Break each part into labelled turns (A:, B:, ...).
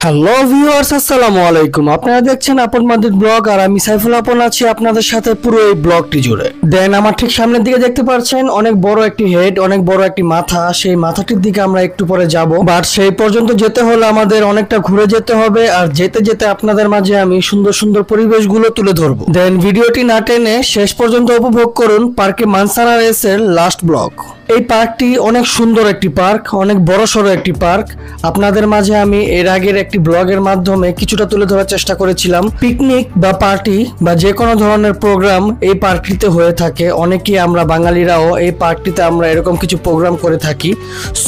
A: Hello viewers, আসসালামু আলাইকুম। আপনারা দেখছেন আপন মাদির ব্লগ আর আমি সাইফুল আপন আছি আপনাদের সাথে পুরো এই ব্লগটি জুড়ে। দেন আমার ঠিক সামনের দিকে দেখতে পাচ্ছেন অনেক বড় একটি হেড, অনেক বড় একটি মাথা। সেই মাথাটির দিকে আমরা একটু পরে যাব, বাট সেই পর্যন্ত যেতে হলে আমাদের অনেকটা ঘুরে যেতে হবে। আর যেতে যেতে আপনাদের মাঝে আমি সুন্দর সুন্দর পরিবেশগুলো তুলে ধরবো। দেন ভিডিওটি না টেনে শেষ পর্যন্ত উপভোগ করুন পার্কে মানসানা রেসের লাস্ট ব্লগ। এই পার্কটি অনেক সুন্দর একটি পার্ক, অনেক বড়সড় একটি পার্ক। আপনাদের মাঝে আমি এর আগের একটি ব্লগের মাধ্যমে কিছুটা তুলে ধরার চেষ্টা করেছিলাম। পিকনিক বা পার্টি বা যে কোনো ধরনের প্রোগ্রাম এই পার্কটিতে হয়ে থাকে। অনেকেই আমরা বাঙালিরাও এই পার্কটিতে আমরা এরকম কিছু প্রোগ্রাম করে থাকি।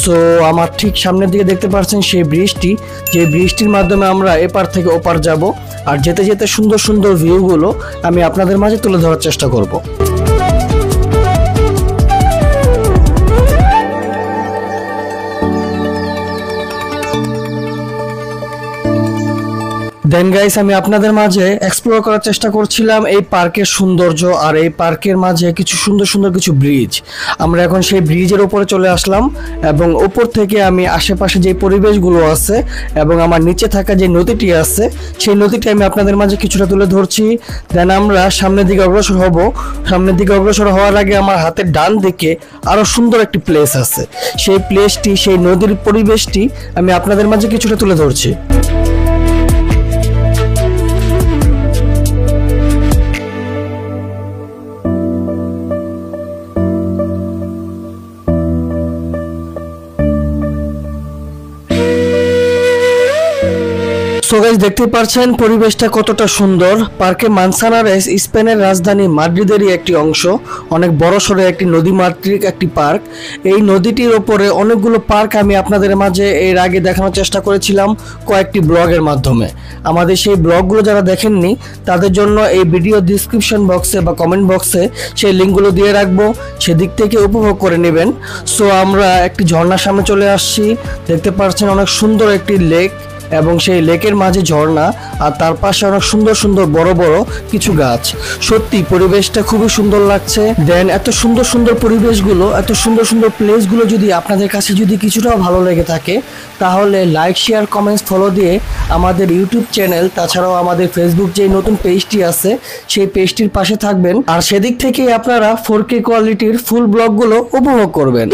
A: সো আমার ঠিক সামনের দিকে দেখতে পাচ্ছেন সেই ব্রিজটি, যে ব্রিজটির মাধ্যমে আমরা এপার থেকে ওপার যাব। আর যেতে যেতে সুন্দর সুন্দর ভিউগুলো আমি আপনাদের মাঝে তুলে ধরার চেষ্টা করব। দেন গাইস, আমি আপনাদের মাঝে এক্সপ্লোর করার চেষ্টা করছিলাম এই পার্কের সৌন্দর্য আর এই পার্কের মাঝে কিছু সুন্দর সুন্দর কিছু ব্রিজ। আমরা এখন সেই ব্রিজের উপরে চলে আসলাম এবং উপর থেকে আমি আশেপাশে যে পরিবেশগুলো আছে এবং আমার নিচে থাকা যে নদীটি আছে সেই নদীটি আমি আপনাদের মাঝে কিছুটা তুলে ধরছি। দেন আমরা সামনের দিকে অগ্রসর হব। সামনের দিকে অগ্রসর হওয়ার আগে আমার হাতের ডান দিকে আরো সুন্দর একটি প্লেস আছে। সেই প্লেসটি, সেই নদীর পরিবেশটি আমি আপনাদের মাঝে কিছুটা তুলে ধরছি। সো গাইস, দেখতে পাচ্ছেন পরিবেশটা কতটা সুন্দর। পার্কে মানসানা রেস স্পেনের রাজধানী মাদ্রিদেরই একটি অংশ। অনেক বড় সড়ো একটি নদী মাতৃক একটি পার্ক। এই নদীটির ওপরে অনেকগুলো পার্ক আমি আপনাদের মাঝে এর আগে দেখানোর চেষ্টা করেছিলাম কয়েকটি ব্লগের মাধ্যমে। আমাদের সেই ব্লগগুলো যারা দেখেননি তাদের জন্য এই ভিডিও ডিসক্রিপশন বক্সে বা কমেন্ট বক্সে সেই লিঙ্কগুলো দিয়ে রাখবো, সেদিক থেকে উপভোগ করে নেবেন। সো আমরা একটি ঝর্ণার সামনে চলে আসছি। দেখতে পাচ্ছেন অনেক সুন্দর একটি লেক এবং সেই লেকের মাঝে ঝর্ণা আর তার পাশে অনেক সুন্দর সুন্দর বড় বড় কিছু গাছ। সত্যি পরিবেশটা খুবই সুন্দর লাগছে। দেন এত সুন্দর সুন্দর পরিবেশগুলো, এত সুন্দর সুন্দর প্লেসগুলো যদি আপনাদের কাছে যদি কিছুটাও ভালো লেগে থাকে তাহলে লাইক, শেয়ার, কমেন্টস, ফলো দিয়ে আমাদের ইউটিউব চ্যানেল, তাছাড়াও আমাদের ফেসবুক যে নতুন পেজটি আছে সেই পেজটির পাশে থাকবেন। আর সেদিক থেকে আপনারা 4K কোয়ালিটির ফুল ব্লগগুলো উপভোগ করবেন।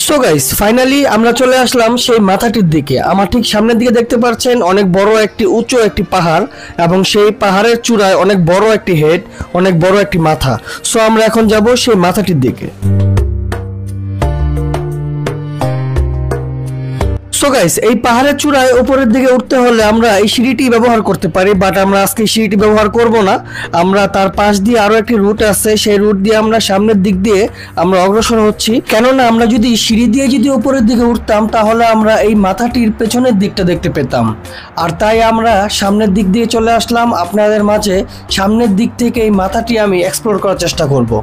A: সো গাইস, ফাইনালি আমরা চলে আসলাম সেই মাথাটির দিকে। আমার ঠিক সামনের দিকে দেখতে পাচ্ছেন অনেক বড় একটি উঁচু একটি পাহাড় এবং সেই পাহাড়ের চূড়ায় অনেক বড় একটি হেড, অনেক বড় একটি মাথা। সো আমরা এখন যাব সেই মাথাটির দিকে। সো গাইস, এই পাহাড়ের চূড়ায় উপরের দিকে উঠতে হলে আমরা এই সিঁড়িটি ব্যবহার করতে পারি, বাট আমরা আজকে সিঁড়িটি ব্যবহার করব না। আমরা তার পাশ দিয়ে আরো একটি রুট আছে, সেই রুট দিয়ে আমরা সামনের দিক দিয়ে আমরা অগ্রসর হচ্ছি। কেননা আমরা যদি সিঁড়ি দিয়ে যদি উপরের দিকে উঠতাম তাহলে আমরা এই মাথাটির পেছনের দিকটা দেখতে পেতাম। আর তাই আমরা সামনের দিক দিয়ে চলে আসলাম আপনাদের মাঝে। সামনের দিক থেকে এই মাথাটি আমি এক্সপ্লোর করার চেষ্টা করব।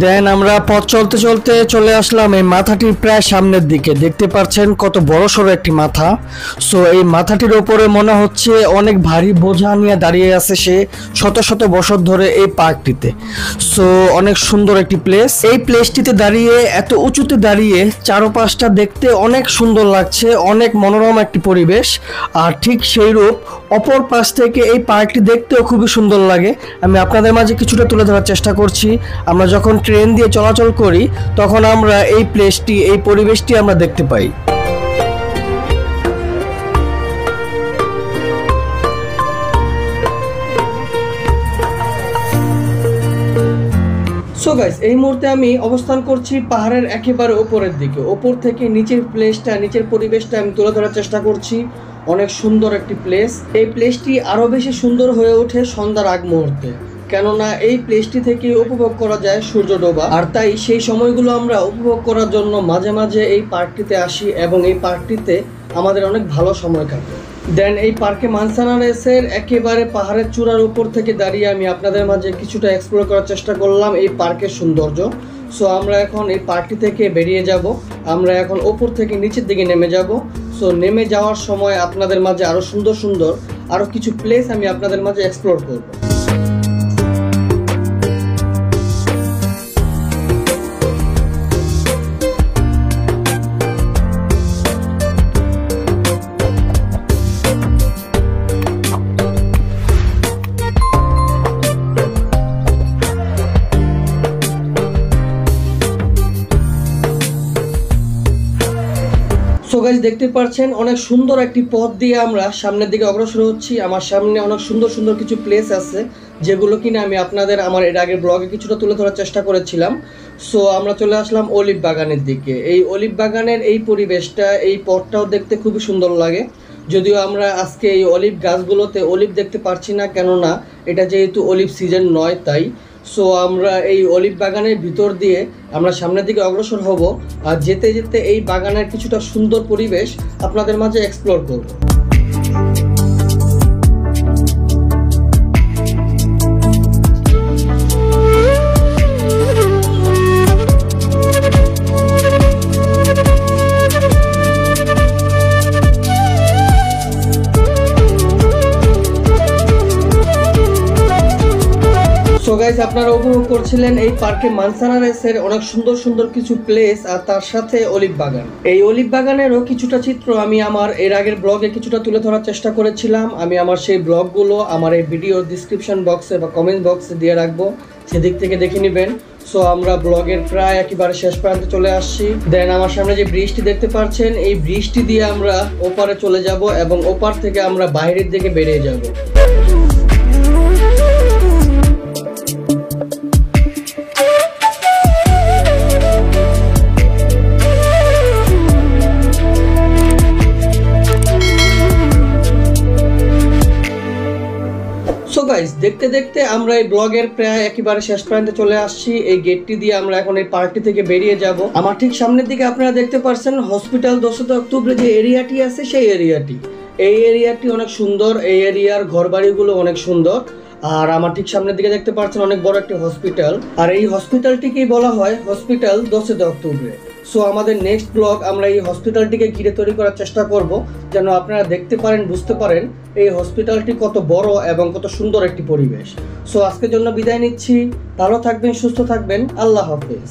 A: দেন আমরা পথ চলতে চলতে চলে আসলাম এই মাথাটির প্রায় সামনের দিকে। দেখতে পাচ্ছেন কত বড় সড়ো একটি মাথা। সো এই মাথাটির ওপরে মনে হচ্ছে অনেক ভারী বোঝা নিয়ে দাঁড়িয়ে আছে সে শত শত বছর ধরে এই পার্কটিতে। সো অনেক সুন্দর একটি প্লেস। এই প্লেসটিতে দাঁড়িয়ে, এত উঁচুতে দাঁড়িয়ে চারপাশটা দেখতে অনেক সুন্দর লাগছে, অনেক মনোরম একটি পরিবেশ। আর ঠিক সেই রূপ অপর পাশ থেকে এই পার্কটি দেখতেও খুবই সুন্দর লাগে। আমি আপনাদের মাঝে কিছুটা তুলে ধরার চেষ্টা করছি। আমরা যখন ট্রেন দিয়ে চলাচল করি তখন আমরা এই প্লেসটি, এই পরিবেশটি আমরা দেখতে পাই। সো গাইস, এই মুহূর্তে আমি অবস্থান করছি পাহাড়ের একেবারে উপরের দিকে। উপর থেকে নিচের প্লেসটা, নিচের পরিবেশটা আমি তুলে ধরার চেষ্টা করছি। অনেক সুন্দর একটি প্লেস। এই প্লেসটি আরো বেশি সুন্দর হয়ে ওঠে সন্ধ্যার আগ মুহূর্তে, কেননা এই প্লেসটি থেকে উপভোগ করা যায় সূর্য ডোবা। আর তাই সেই সময়গুলো আমরা উপভোগ করার জন্য মাঝে মাঝে এই পার্কটিতে আসি এবং এই পার্কটিতে আমাদের অনেক ভালো সময় কাটে। দেন এই পার্কে মানসানা রেসের একেবারে পাহাড়ের চূড়ার উপর থেকে দাঁড়িয়ে আমি আপনাদের মাঝে কিছুটা এক্সপ্লোর করার চেষ্টা করলাম এই পার্কের সৌন্দর্য। সো আমরা এখন এই পার্কটি থেকে বেরিয়ে যাব, আমরা এখন উপর থেকে নিচের দিকে নেমে যাব। সো নেমে যাওয়ার সময় আপনাদের মাঝে আরো সুন্দর সুন্দর আরো কিছু প্লেস আমি আপনাদের মাঝে এক্সপ্লোর করব। সো গাইস, দেখতে পাচ্ছেন অনেক সুন্দর একটি পথ দিয়ে আমরা সামনের দিকে অগ্রসর হচ্ছি। আমার সামনে অনেক সুন্দর সুন্দর কিছু প্লেস আছে যেগুলো কিনা আমি আপনাদের আমার এর আগের ব্লগে কিছুটা তুলে ধরার চেষ্টা করেছিলাম। সো আমরা চলে আসলাম অলিভ বাগানের দিকে। এই অলিভ বাগানের এই পরিবেশটা, এই পথটাও দেখতে খুবই সুন্দর লাগে। যদিও আমরা আজকে এই অলিভ গাছগুলোতে অলিভ দেখতে পারছি না, কেননা এটা যেহেতু অলিভ সিজন নয় তাই। সো আমরা এই অলিভ বাগানের ভিতর দিয়ে আমরা সামনের দিকে অগ্রসর হব, আর যেতে যেতে এই বাগানের কিছুটা সুন্দর পরিবেশ আপনাদের মাঝে এক্সপ্লোর করব। সো গাইস, আপনারা উপভোগ করছিলেন এই পার্কে মানসানারেসের অনেক সুন্দর সুন্দর কিছু প্লেস আর তার সাথে অলিভ বাগান। এই অলিভ বাগানেরও কিছুটা চিত্র আমি আমার এর আগের ব্লগে কিছুটা তুলে ধরার চেষ্টা করেছিলাম। আমি আমার সেই ব্লগগুলো আমার এই ভিডিও ডিসক্রিপশন বক্সে বা কমেন্ট বক্সে দিয়ে রাখবো, সেদিক থেকে দেখে নেবেন। সো আমরা ব্লগের প্রায় একেবারে শেষ প্রান্তে চলে আসছি। দেন আমার সামনে যে ব্রিজটি দেখতে পাচ্ছেন, এই ব্রিজটি দিয়ে আমরা ওপারে চলে যাব এবং ওপার থেকে আমরা বাইরের দিকে বেরিয়ে যাব। সো গাইস, দেখতে দেখতে আমরা এই ব্লগের প্রায় একেবারে শেষ প্রান্তে চলে আসছি। এই গেটটি দিয়ে আমরা এখন এই পার্কটি থেকে বেরিয়ে যাব। আমার ঠিক সামনের দিকে আপনারা দেখতে পাচ্ছেন হসপিটাল 10 অক্টোবরে যে এরিয়াটি আছে সেই এরিয়াটি। এই এরিয়াটি অনেক সুন্দর, এই এরিয়ার ঘরবাড়িগুলো অনেক সুন্দর। আর আমার ঠিক সামনের দিকে দেখতে পাচ্ছেন অনেক বড় একটি হসপিটাল, আর এই হসপিটালটিকেই বলা হয় হসপিটাল 10 অক্টোবরে। সো আমাদের নেক্সট ব্লগ আমরা এই হসপিটালটিকে ঘিরে তৈরি করার চেষ্টা করব, যেন আপনারা দেখতে পারেন, বুঝতে পারেন এই হসপিটালটি কত বড় এবং কত সুন্দর একটি পরিবেশ। সো আজকের জন্য বিদায় নিচ্ছি। ভালো থাকবেন, সুস্থ থাকবেন। আল্লাহ হাফেজ।